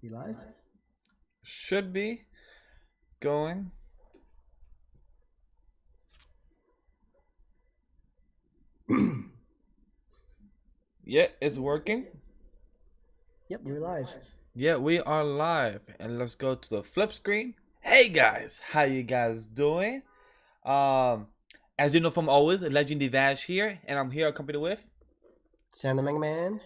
You live? Should be going. Yeah, it's working. Yep, you're live. Yeah, we are live. And let's go to the flip screen. Hey guys, how you guys doing? Um, as you know from always, LegendDVash here, and I'm here accompanied with, SamTheMangaMan.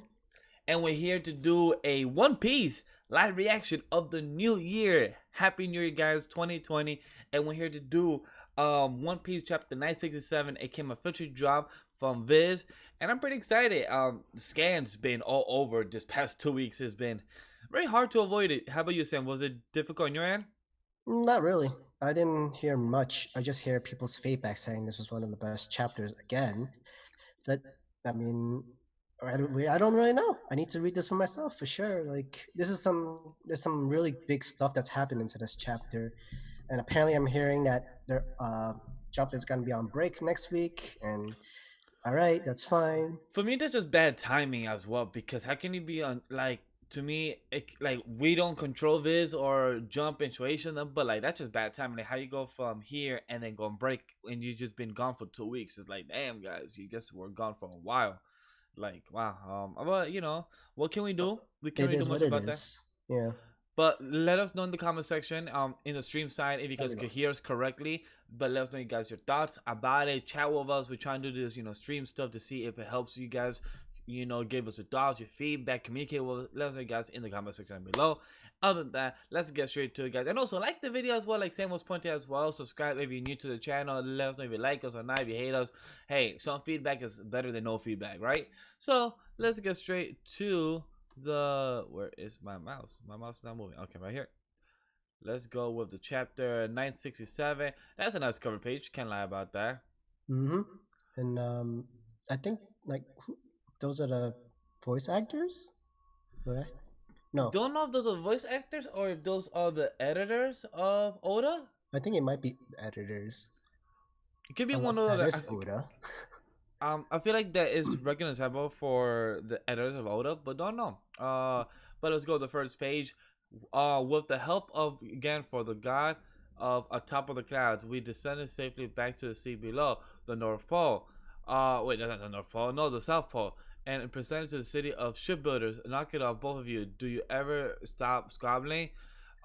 and we're here to do a One Piece live reaction of the new year. Happy New Year, guys, 2020, and we're here to do One Piece chapter 967. It came officially dropped from Viz, and I'm pretty excited. The scans been all over this past 2 weeks. It's been very hard to avoid it. How about you, Sam? Was it difficult on your end? Not really. I didn't hear much. I just hear people's feedback saying this was one of the best chapters again. But I mean, I don't really know. I need to read this for myself for sure. Like there's some really big stuff that's happened into this chapter, and apparently I'm hearing that their Jump is gonna be on break next week. And all right, that's fine. For me, that's just bad timing as well. Because how can you be on like? To me, like we don't control this or jump situation, but like that's just bad timing. Like how you go from here and then go on break and you just been gone for 2 weeks. It's like, damn, guys, you guys were gone for a while. Like, wow. But what can we do? We can't It really do is what much it about that. is. Yeah. But let us know in the comment section, in the stream side, if you There guys we go. could hear us correctly. But let us know you guys your thoughts about it. Chat with us. We're trying to do this, stream stuff to see if it helps you guys. Give us your thoughts, your feedback, communicate with us. Let us know you guys in the comment section below. Other than that, let's get straight to it, guys. And also like the video as well, like Sam was pointing out as well. Subscribe if you're new to the channel. Let us know if you like us or not. If you hate us, hey, some feedback is better than no feedback, right? So let's get straight to where is my mouse? My mouse is not moving. Okay, right here. Let's go with the chapter 967. That's a nice cover page. Can't lie about that. Mm-hmm. And I think like those are the voice actors, right? No, Don't know if those are voice actors or if those are the editors of Oda. I think it might be editors, It could be one unless of that the. is Oda. I feel like that is recognizable for the editors of Oda, but don't know. But let's go to the first page. With the help of again for the god of atop of the clouds, we descended safely back to the sea below the North Pole. Wait, that's not the North Pole. No, the South Pole. And presented to the city of shipbuilders. Knock it off, both of you. Do you ever stop squabbling?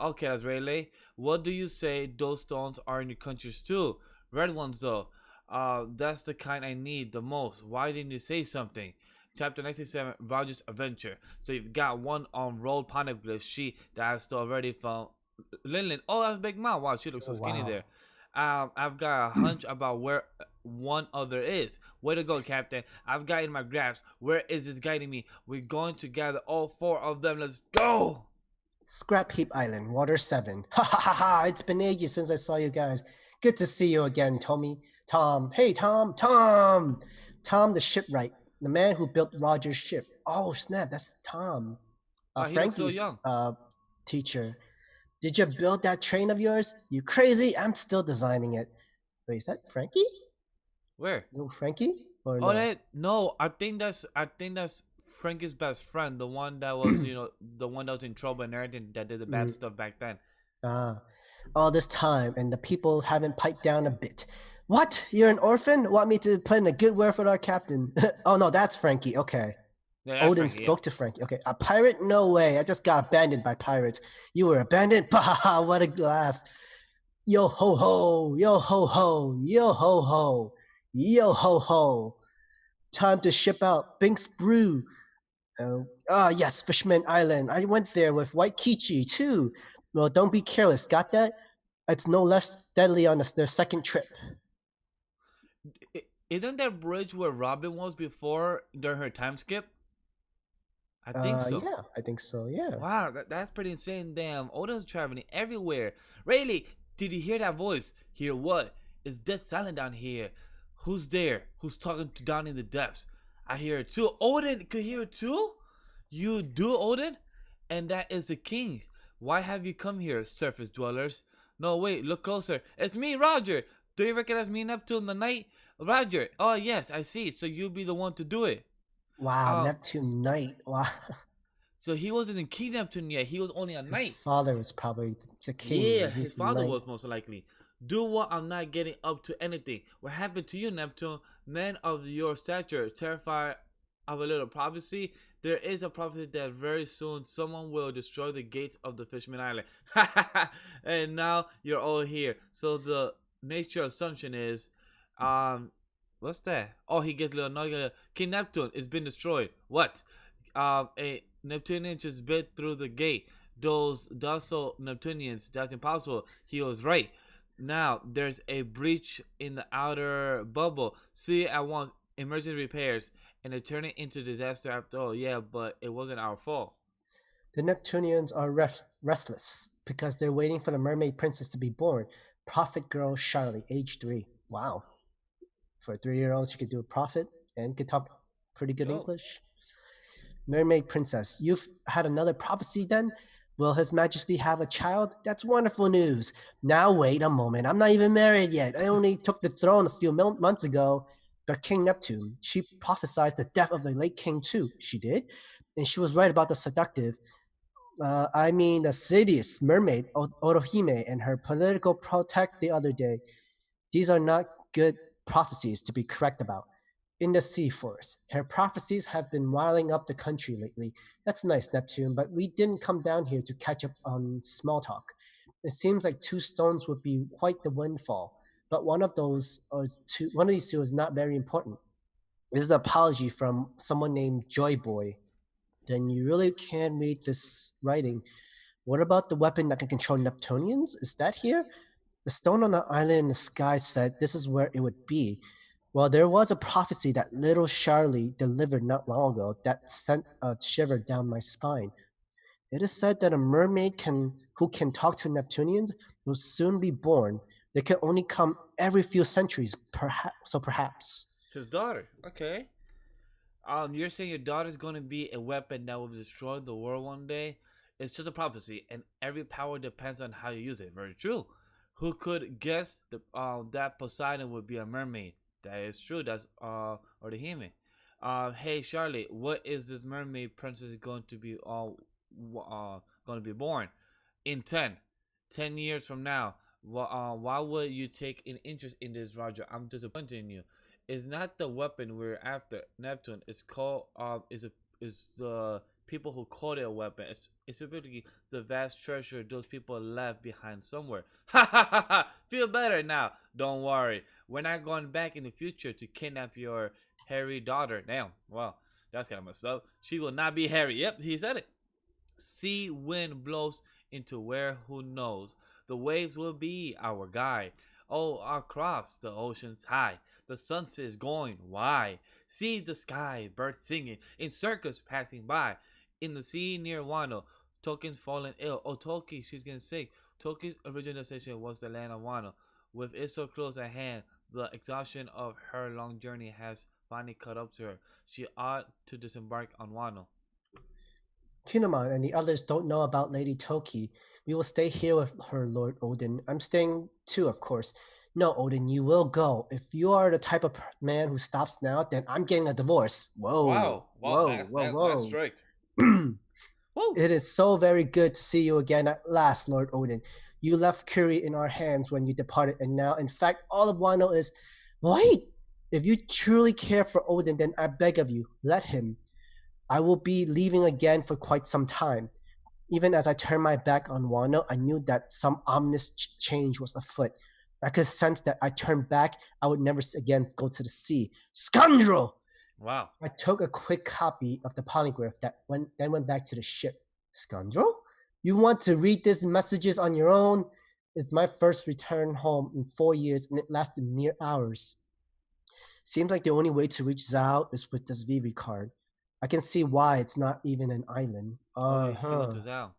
Okay, that's really. What do you say? Those stones are in your countries too. Red ones though. That's the kind I need the most. Why didn't you say something? Chapter 97, Roger's Adventure. So you've got one on rolled poneglyph sheet that I stole already from Linlin. Oh, that's Big Mom. Wow, she looks so Oh skinny wow. there. I've got a hunch about where one other is. Way to go, Captain. I've got in my grasp. Where is this guiding me? We're going to gather all four of them. Let's go! Scrap Heap Island, Water 7. Ha ha ha ha! It's been ages since I saw you guys. Good to see you again, Tommy. Tom. Hey, Tom. Tom. Tom the shipwright, the man who built Roger's ship. Oh snap! That's Tom. Wow, he looks so Frankie's young. teacher. Did you build that train of yours? You crazy? I'm still designing it. Wait, is that Frankie? Where? Little Frankie? Or Oh, no? that no. I think that's Frankie's best friend, the one that was the one that was in trouble and everything that did the bad Mm, stuff back then. ah, all this time and the people haven't piped down a bit. What? You're an orphan? Want me to put in a good word for our captain? Oh no, that's Frankie. Okay. Yeah, that's Odin Frankie. Yeah. spoke to Frankie. Okay, a pirate? No way. I just got abandoned by pirates. You were abandoned? Bah, what a laugh. Yo ho ho, yo ho ho, yo ho ho, yo ho ho. Time to ship out Binks Brew. Yes, Fishman Island. I went there with White Kichi too. Well, don't be careless. Got that? It's no less deadly on their second trip. Isn't that bridge where Robin was before during her time skip? I think so. Yeah, I think so. Yeah. Wow, that's pretty insane. Damn, Oda's traveling everywhere. Rayleigh, did you hear that voice? Hear what? It's dead silent down here. Who's there? Who's talking to down in the depths? I hear it too. Odin could hear it too? You do, Odin? And that is the king. Why have you come here, surface dwellers? No, wait, look closer. It's me, Roger. Do you recognize me in Neptune in the night? Roger. Oh, yes, I see. So you'll be the one to do it. Wow, Um, Neptune Knight. Wow. So he wasn't in King Neptune yet. He was only a His knight. father was probably the king. Yeah, He's his the father knight. was most likely. Do what I'm not getting up to anything. What happened to you, Neptune? Men of your stature, terrified of a little prophecy. There is a prophecy that very soon someone will destroy the gates of the Fishman Island. And now you're all here. So the nature assumption is, um, what's that? Oh, he gets a little nugget. King Neptune is been destroyed. What? A Neptunian just bit through the gate. Those docile Neptunians, that's impossible. He was right. Now there's a breach in the outer bubble. See at once emergency repairs and it turned into disaster after all. Yeah, but it wasn't our fault. The Neptunians are restless because they're waiting for the mermaid princess to be born. Prophet girl Charlie, age 3. Wow. For a 3-year-old, she could do a prophet and could talk pretty good Yo, English. Mermaid princess, you've had another prophecy then? Will His Majesty have a child? That's wonderful news. Now wait a moment. I'm not even married yet. I only took the throne a few months ago. But King Neptune, she prophesied the death of the late king too. She did? And she was right about the seductive the city's mermaid, Orohime, and her political protect the other day. These are not good prophecies to be correct about. In the sea forest, her prophecies have been riling up the country lately. That's nice, Neptune, but we didn't come down here to catch up on small talk. It seems like 2 stones would be quite the windfall, but one of these two is not very important. This is an apology from someone named Joyboy. Then you really can read this writing. What about the weapon that can control Neptunians? Is that here? The stone on the island in the sky said this is where it would be. Well, there was a prophecy that little Charlie delivered not long ago that sent a shiver down my spine. It is said that a mermaid who can talk to Neptunians will soon be born. They can only come every few centuries, perhaps. his daughter. Okay. You're saying your daughter's going to be a weapon that will destroy the world one day? It's just a prophecy, and every power depends on how you use it. Very true. Who could guess that Poseidon would be a mermaid? That is true. That's or the human. Hey Charlie, what is this mermaid princess going to be going to be born in 10 years from now? Why would you take an interest in this, Roger? I'm disappointed in you. It's not the weapon we're after, Neptune. It's called is the people who called it a weapon. It's specifically the vast treasure those people left behind somewhere. Ha ha ha ha! Feel better now. Don't worry. We're not going back in the future to kidnap your hairy daughter. Damn. Well, that's kind of messed up. She will not be hairy. Yep, he said it. Sea wind blows into where who knows. The waves will be our guide. Oh, across the ocean's high. The sunset is going why? See the sky, birds singing, in circus passing by. In the sea near Wano, Tolkien's fallen ill. Oh, Tolkien, she's getting sick. Tolkien's original destination was the land of Wano. With it so close at hand, the exhaustion of her long journey has finally caught up to her. She ought to disembark on Wano. Kinemon and the others don't know about Lady Toki. We will stay here with her, Lord Odin. I'm staying too, of course. No, Odin, you will go. If you are the type of man who stops now, then I'm getting a divorce. Whoa, Wow, wow, whoa, that's whoa, that's whoa. strict. Whoa. It is so very good to see you again at last, Lord Odin. You left Curie in our hands when you departed, and now, in fact, all of Wano is. Wait! If you truly care for Odin, then I beg of you, let him. I will be leaving again for quite some time. Even as I turned my back on Wano, I knew that some ominous change was afoot. I could sense that I turned back, I would never again go to the sea. Scoundrel! Wow. I took a quick copy of the polygraph then went back to the ship. Scoundrel? You want to read these messages on your own? It's my first return home in 4 years, and it lasted mere hours. Seems like the only way to reach Zhao is with this Vivi card. I can see why it's not even an island. Oh, he went to Zao.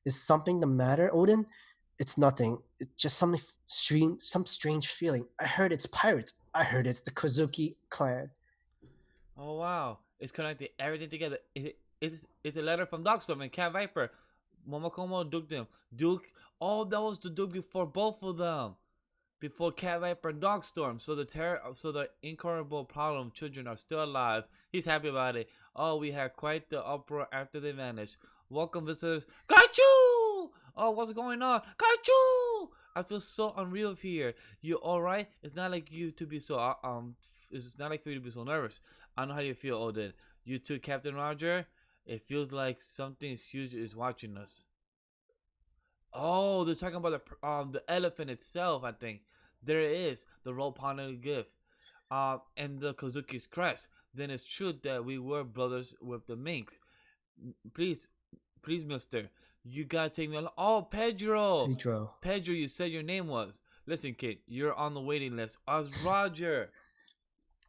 Is something the matter, Odin? It's nothing. It's just some strange feeling. I heard it's pirates. I heard it's the Kozuki clan. Oh wow, it's connected everything together. It's a letter from Darkstorm and Cat Viper. Momokomo Duke them. Duke. Oh, that was the Duke before both of them. before Cat Viper and Dogstorm. So the incurable problem children are still alive. He's happy about it. Oh, we had quite the uproar after they vanished. Welcome visitors. Kachu! Oh, what's going on? Kachu! I feel so unreal here. You alright? It's not like you to be so it's not like for you to be so nervous. I know how you feel, Odin. You too, Captain Roger. It feels like something huge is watching us. Oh, they're talking about the elephant itself. I think there it is, the roll ponic gift, and the Kazuki's crest. Then it's true that we were brothers with the mink. Please, please, Mister, you gotta take me along. Oh, Pedro, Pedro. Pedro, you said your name was. Listen, kid, you're on the waiting list. As Roger.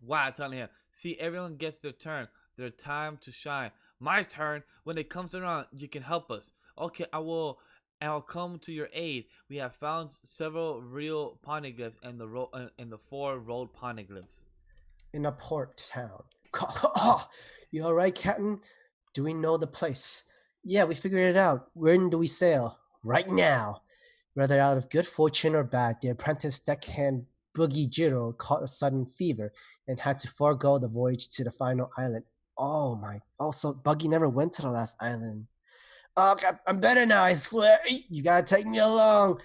Wow, telling him. See, everyone gets their time to shine. My turn. When it comes around, you can help us. Okay, I'll come to your aid. We have found several real poneglyphs and the four rolled poneglyphs. In a port town. You alright, Captain? Do we know the place? Yeah, we figured it out. When do we sail? Right now. Whether out of good fortune or bad, the apprentice deckhand Boogie Jiro caught a sudden fever and had to forego the voyage to the final island. Oh my. Also, Buggy never went to the last island. Oh, I'm better now, I swear. You gotta take me along.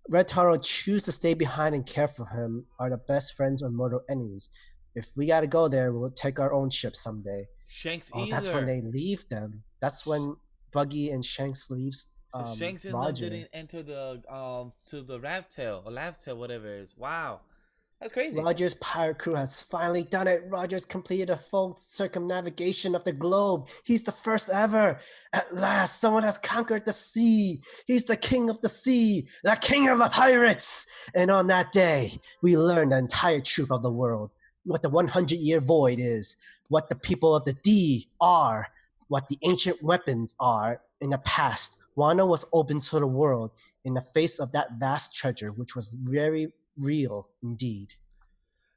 Red Taro choose to stay behind and care for him are the best friends or mortal enemies. If we gotta go there, we'll take our own ship someday. Shanks Oh, that's when either. they leave them. That's when Buggy and Shanks leaves So Shanks and them Roger. didn't enter the to the raft tail or laugh tail, whatever it is. Wow, that's crazy. Roger's pirate crew has finally done it. Roger's completed a full circumnavigation of the globe. He's the first ever. At last, someone has conquered the sea. He's the king of the sea, the king of the pirates. And on that day, we learned the entire truth of the world, what the 100-year void is, what the people of the D are, what the ancient weapons are. In the past, Wano was open to the world in the face of that vast treasure, which was very real indeed.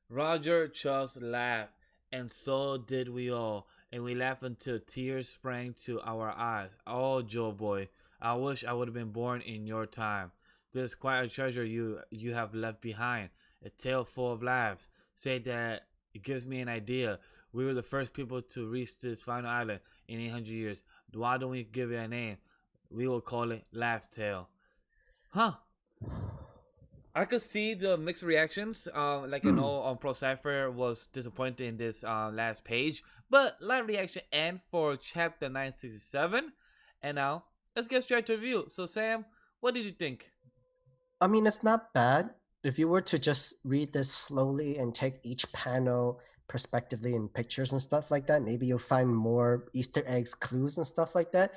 Roger just laughed, and so did we all, and we laughed until tears sprang to our eyes. Oh, Joe boy, I wish I would have been born in your time. There's quite a treasure you have left behind, a tale full of laughs. Say that it gives me an idea. We were the first people to reach this final island in 800 years. Why don't we give it a name? We will call it Laugh Tale. Huh? I could see the mixed reactions. Like I know Pro Cipher was disappointed in this last page, but live reaction end for chapter 967. And now let's get straight to review. So Sam, what did you think? I mean, it's not bad. If you were to just read this slowly and take each panel prospectively in pictures and stuff like that, maybe you'll find more Easter eggs, clues, and stuff like that.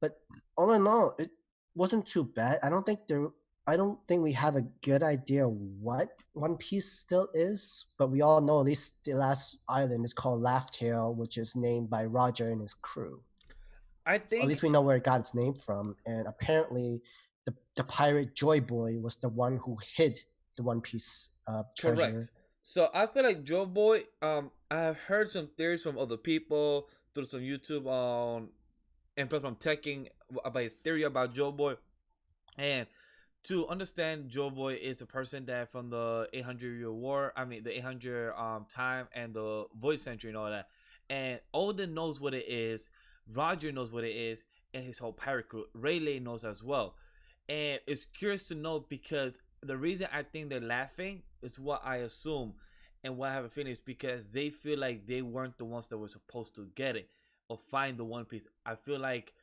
But all in all, it wasn't too bad. I don't think we have a good idea what One Piece still is, but we all know at least the last island is called Laugh Tale, which is named by Roger and his crew. I At least think we know where it got its name from. And apparently, the pirate Joyboy was the one who hid the One Piece correct. treasure. So I feel like Joe Boy. I've heard some theories from other people through some YouTube on and plus from teching about his theory about Joe Boy. And to understand Joe Boy is a person that from the 800-year war, I mean the 800 time and the voice century and all that. And Odin knows what it is, Roger knows what it is, and his whole pirate crew. Rayleigh knows as well. And it's curious to know because the reason I think they're laughing is what I assume and what I have a feeling is because they feel like they weren't the ones that were supposed to get it or find the One Piece. I feel like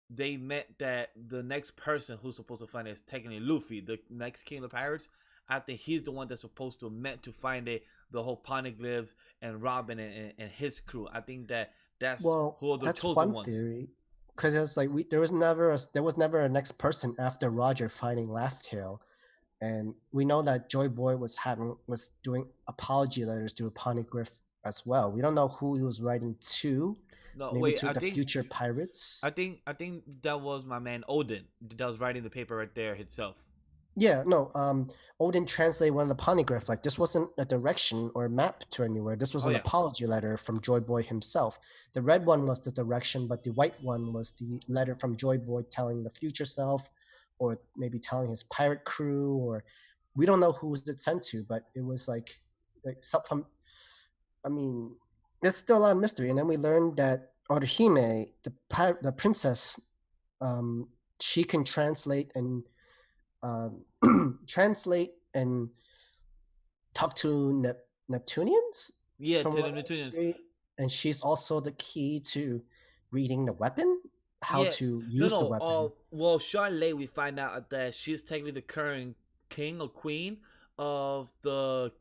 they meant that the next person who's supposed to find it is technically Luffy, the next king of the pirates. I think he's the one that's supposed to meant to find it. The whole poneglyphs and Robin and his crew. I think that's Well, who are the that's chosen one ones. theory. Because it's like there was never a next person after Roger finding Laugh Tale. And we know that Joy Boy was doing apology letters to Poneglyph as well. We don't know who he was writing to. No, Maybe wait. to the future pirates. I think that was my man Odin that was writing the paper right there himself. Yeah, no. Odin translated one of the Poneglyph. Like this wasn't a direction or a map to anywhere. This was Oh an yeah, apology letter from Joy Boy himself. The red one was the direction, but the white one was the letter from Joy Boy telling the future self, or maybe telling his pirate crew, or we don't know who was it sent to, but it was like some. I mean, there's still a lot of mystery. And then we learned that Orihime, the princess, um, she can translate and um, translate and talk to Neptunians, Yeah, from to what the I Neptunians. see. And she's also the key to reading the weapon, how Yeah, to no, use the no. weapon. Well, Charlotte, we find out that she's technically the current king or queen of the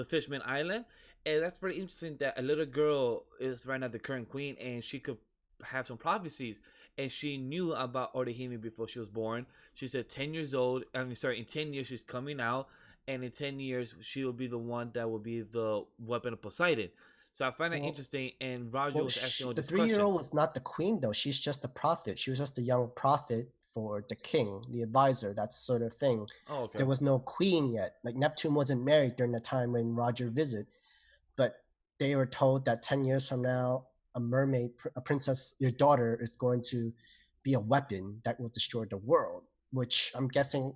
Fishman Island, and that's pretty interesting. That a little girl is right now the current queen, and she could have some prophecies, and she knew about Orihime before she was born. She said 10 years old. I mean, sorry, in 10 years she's coming out, and in 10 years she will be the one that will be the weapon of Poseidon. So I find that Well, interesting, and Roger well, was asking all the these 3 year old questions. was not the queen though. She's just a prophet. She was just a young prophet for the king, the advisor, that sort of thing. Oh, There okay. was no queen yet. Like Neptune wasn't married during the time when Roger visited, but they were told that 10 years from now, a mermaid, a princess, your daughter is going to be a weapon that will destroy the world. Which I'm guessing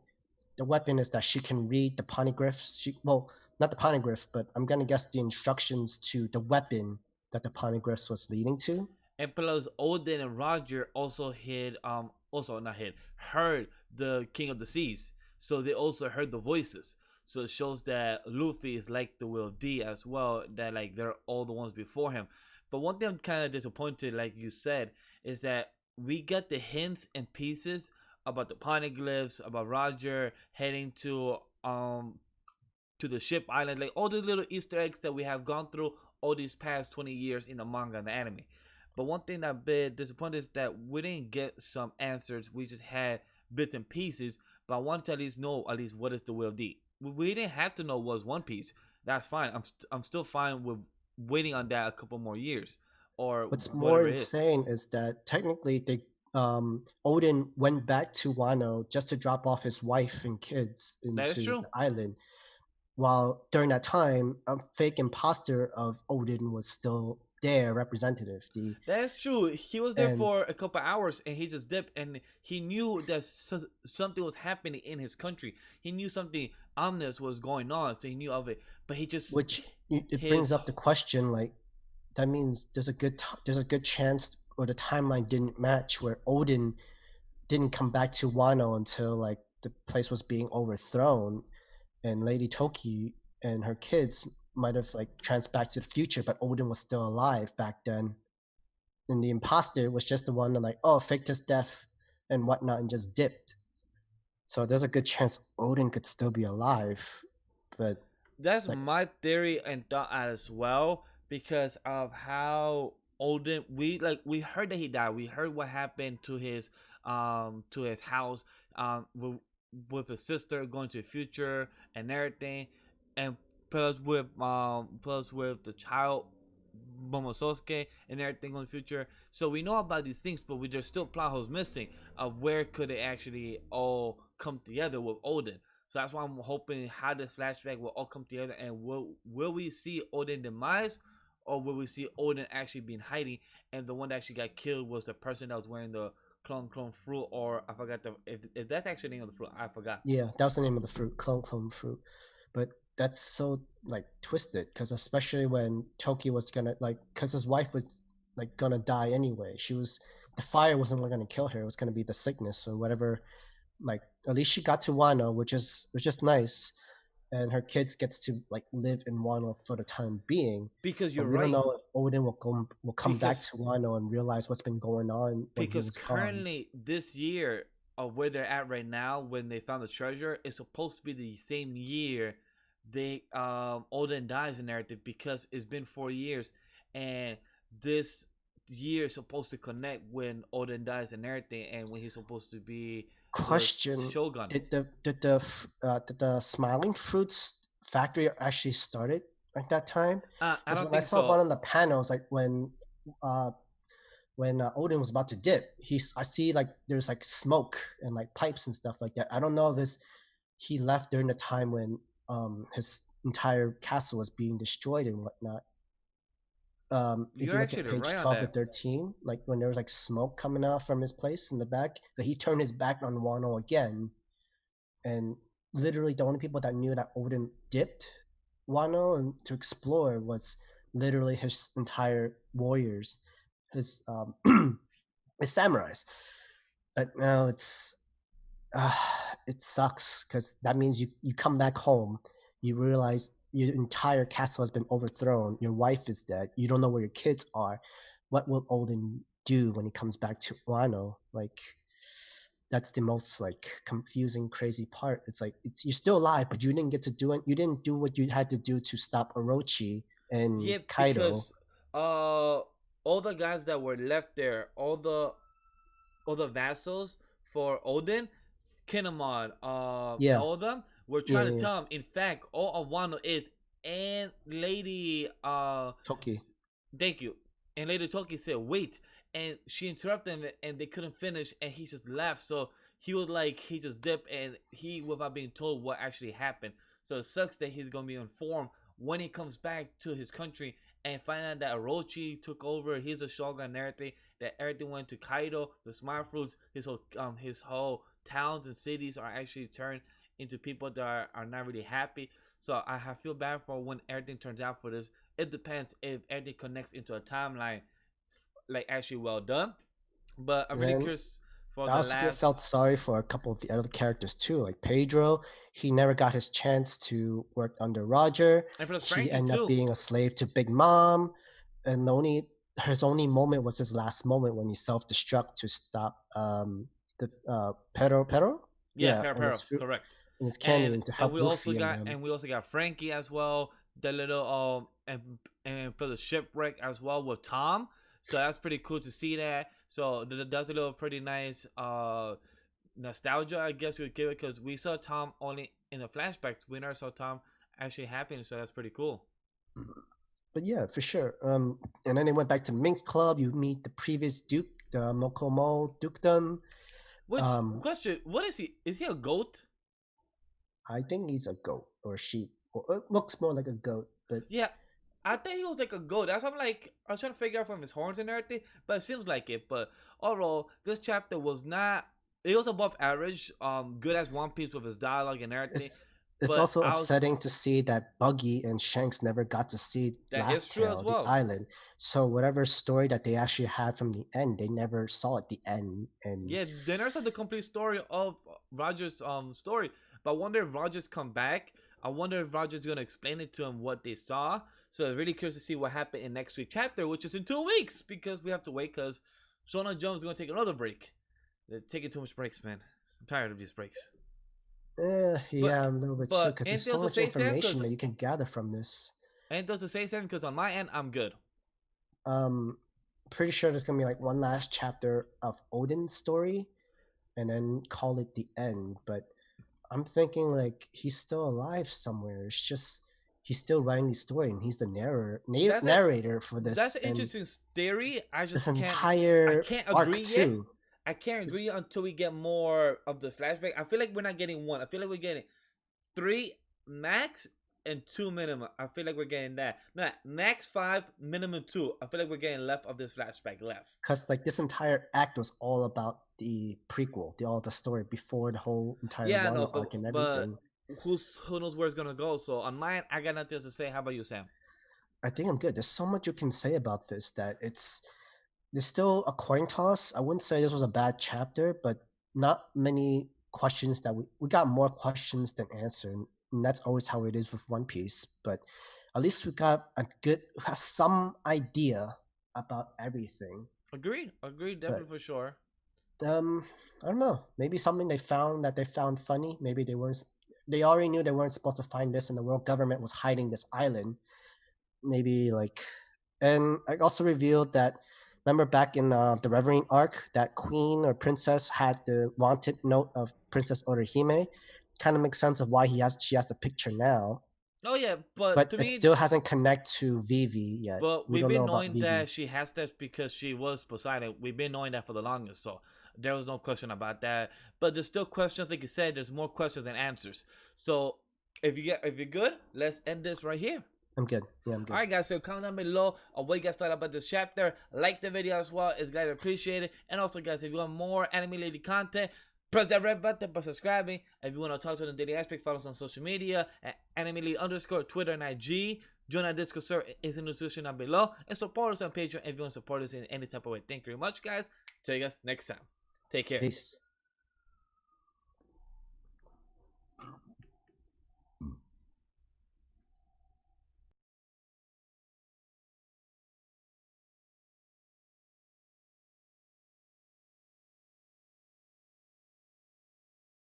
the weapon is that she can read the poneglyphs. Well, not the poneglyph, but I'm gonna guess the instructions to the weapon that the poneglyphs was leading to. And plus, Odin and Roger also also not heard the King of the Seas. So they also heard the voices. So it shows that Luffy is like the Will D as well. That like they're all the ones before him. But one thing I'm kind of disappointed, like you said, is that we get the hints and pieces about the poneglyphs, about Roger heading to the ship island, like all the little Easter eggs that we have gone through all these past 20 years in the manga and the anime. But one thing that I'm a bit disappointed is that we didn't get some answers. We just had bits and pieces. But I want to at least know at least what is the Will D. We didn't have to know what was One Piece. That's fine. I'm still fine with waiting on that a couple more years or What's more whatever it is. insane is that technically Odin went back to Wano just to drop off his wife and kids That is into true. the island, while during that time a fake imposter of Odin was still their representative. The That's true. He was there and for a couple hours and he just dipped, and he knew that something was happening in his country. He knew something ominous was going on, so he knew of it. But he just which it brings his up the question, like, that means there's a good chance, or the timeline didn't match, where Odin didn't come back to Wano until like the place was being overthrown, and Lady Toki and her kids might have like tranced back to the future, but Odin was still alive back then, and the imposter was just the one that like, oh, faked his death and whatnot and just dipped. So there's a good chance Odin could still be alive, but that's like, my theory and thought as well because of how Odin we heard that he died. We heard what happened to his house with his sister going to the future and everything, and plus with the child Momososuke and everything in the future. So we know about these things, but there's still plot holes missing of where could it actually all come together with Odin. So that's why I'm hoping how this flashback will all come together, and will we see Odin demise, or will we see Odin actually being hiding, and the one that actually got killed was the person that was wearing the clone fruit, or I forgot if that's actually the name of the fruit. I forgot. yeah, that was the name of the fruit, clone fruit. But that's so like twisted, because especially when Toki was gonna like, because his wife was like gonna die anyway. She was The fire wasn't gonna kill her. It was gonna be the sickness or whatever. Like, at least she got to Wano, which is nice, and her kids gets to like live in Wano for the time being. Because But you're we don't right. know if Odin will come back Because to Wano and realize what's been going on when he because was gone. currently this year of where they're at right now when they found the treasure is supposed to be the same year they Odin dies in narrative because it's been 4 years, and this year is supposed to connect when Odin dies and everything, and when he's supposed to be the Question: shogun. did the smiling fruits factory actually started at that time? I Because don't when I think saw one so of the panels, like uh, Odin was about to dip, I see like there's like smoke and like pipes and stuff like that. I don't know if he left during the time when his entire castle was being destroyed and whatnot. If you're you look at actually page right on 12 to that. 13, like when there was like smoke coming out from his place in the back, but he turned his back on Wano again, and literally the only people that knew that Odin dipped Wano and to explore was literally his entire warriors, his his samurais. But now uh, it sucks because that means you come back home, you realize your entire castle has been overthrown, your wife is dead, you don't know where your kids are. What will Odin do when he comes back to Wano? Like that's the most like confusing, crazy part. It's like you're still alive, but you didn't get to do it. You didn't do what you had to do to stop Orochi and Yeah, Kaido. because all the guys that were left there, all the vassals for Odin, Kinemon, and Yeah, all of them were yeah, trying to yeah. tell him. In fact, all of Wano is and Lady Toki. thank you. And Lady Toki said, "Wait," and she interrupted him, and they couldn't finish, and he just left. So he was like, he just dipped, and he without being told what actually happened. So it sucks that he's gonna be informed when he comes back to his country and find out that Orochi took over. He's a shogun and everything. That everything went to Kaido, the Smart Fruits, his whole towns and cities are actually turned into people that are not really happy. So I feel bad for when everything turns out for this. It depends if everything connects into a timeline like actually well done. But I'm And really then curious for I the also last. felt sorry for a couple of the other characters too, like Pedro. He never got his chance to work under Roger. And plus He Frankie ended up too. being a slave to Big Mom, and his only moment was his last moment when he self-destruct to stop the Pero, Yeah, yeah, and Pero, correct. in his canyon to help Luffy and them. We also got Frankie as well. The little and for the shipwreck as well with Tom. So that's pretty cool to see that. So that's a little pretty nice nostalgia, I guess we would give it, because we saw Tom only in the flashbacks. We never saw Tom actually happening, so that's pretty cool. But yeah, for sure. And then they went back to Minx Club. You meet the previous Duke, the Mokomo Dukedom. Which Um, question? What is he? Is he a goat? I think he's a goat or a sheep. Or it looks more like a goat, but Yeah, I think he was like a goat. That's why I'm like, I was trying to figure out from his horns and everything, but it seems like it. But overall, this chapter was not. It was above average. Good as One Piece with his dialogue and everything. it's But also I was upsetting to see that Buggy and Shanks never got to see that is Laugh true as Tale, the well. island. So whatever story that they actually had from the end, they never saw at the end. And Yeah, they never saw the complete story of Roger's story. But I wonder if Roger's come back. I wonder if Roger's gonna explain it to him what they saw. So I'm really curious to see what happened in next week's chapter, which is in 2 weeks, because we have to wait because Shona Jones is gonna take another break. They're taking too much breaks, man. I'm tired of these breaks. yeah, But I'm a little bit too, but because there's anything so else to much say, Sam? information Because that you can gather from this. anything else to say, Sam? Because on my end, I'm good. Um, pretty sure there's gonna be like one last chapter of Odin's story, and then call it the end. But I'm thinking like he's still alive somewhere. It's just he's still writing the story, and he's the That's a narrator for that's this, an and interesting theory. this I entire can't arc agree yet. too. I can't It's, agree until we get more of the flashback. I feel like we're not getting one. I feel like we're getting three max and two minimum. I feel like we're getting that. Not max five, minimum two. I feel like we're getting left of this flashback left. because like this entire act was all about the prequel, the story before the whole entire Yeah, I know, Wano arc and but everything. who knows where it's gonna go? So on mine, I got nothing else to say. How about you, Sam? I think I'm good. There's so much you can say about this that there's still a coin toss. I wouldn't say this was a bad chapter, but not many questions that we got more questions than answers, and that's always how it is with One Piece. But at least we have some idea about everything. Agreed. Agreed. But Definitely for sure. I don't know. Maybe something they found funny. Maybe they already knew they weren't supposed to find this, and the world government was hiding this island. Maybe like, and I also revealed that. Remember back in the Reverend arc, that queen or princess had the wanted note of Princess Orihime. Kind of makes sense of why she has the picture now, Oh yeah, but but to it me, still hasn't connect to Vivi yet. but We we've don't know been about knowing Vivi. that she has this because she was Poseidon. We've been knowing that for the longest, so there was no question about that. But there's still questions, like you said. There's more questions than answers. So if you're good, let's end this right here. I'm good. Yeah, I'm good. Alright guys, so comment down below on what you guys thought about this chapter. Like the video as well, it's glad to appreciate it. And also guys, if you want more anime related content, Press that red button by subscribing. If you want to talk to the daily aspect, follow us on social media at @AnimeLead_, Twitter and IG. Join our Discord server is in the description down below. And support us on Patreon if you want to support us in any type of way. Thank you very much, guys. See you guys next time. Take care. Peace.